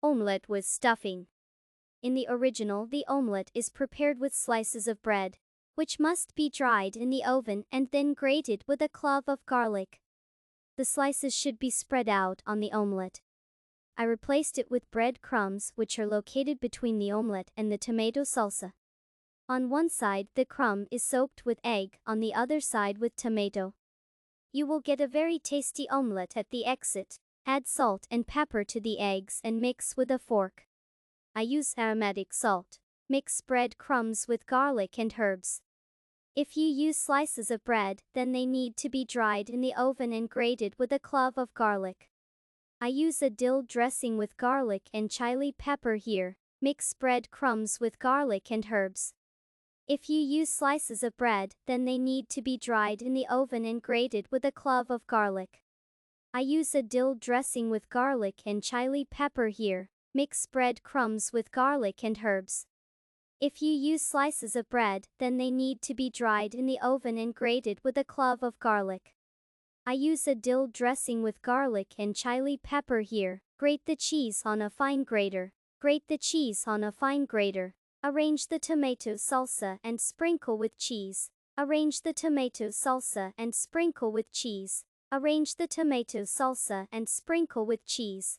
Omelet with stuffing. In the original, the omelet is prepared with slices of bread, which must be dried in the oven and then grated with a clove of garlic. The slices should be spread out on the omelet. I replaced it with bread crumbs, which are located between the omelet and the tomato salsa. On one side, the crumb is soaked with egg, on the other side with tomato. You will get a very tasty omelet at the exit. Add salt and pepper to the eggs and mix with a fork. I use aromatic salt. Mix bread crumbs with garlic and herbs. If you use slices of bread, then they need to be dried in the oven and grated with a clove of garlic. I use a dill dressing with garlic and chili pepper here. Mix bread crumbs with garlic and herbs. If you use slices of bread, then they need to be dried in the oven and grated with a clove of garlic. I use a dill dressing with garlic and chili pepper here. Mix bread crumbs with garlic and herbs. If you use slices of bread, then they need to be dried in the oven and grated with a clove of garlic. I use a dill dressing with garlic and chili pepper here. Grate the cheese on a fine grater. Grate the cheese on a fine grater. Arrange the tomato salsa and sprinkle with cheese. Arrange the tomato salsa and sprinkle with cheese. Arrange the tomato salsa and sprinkle with cheese.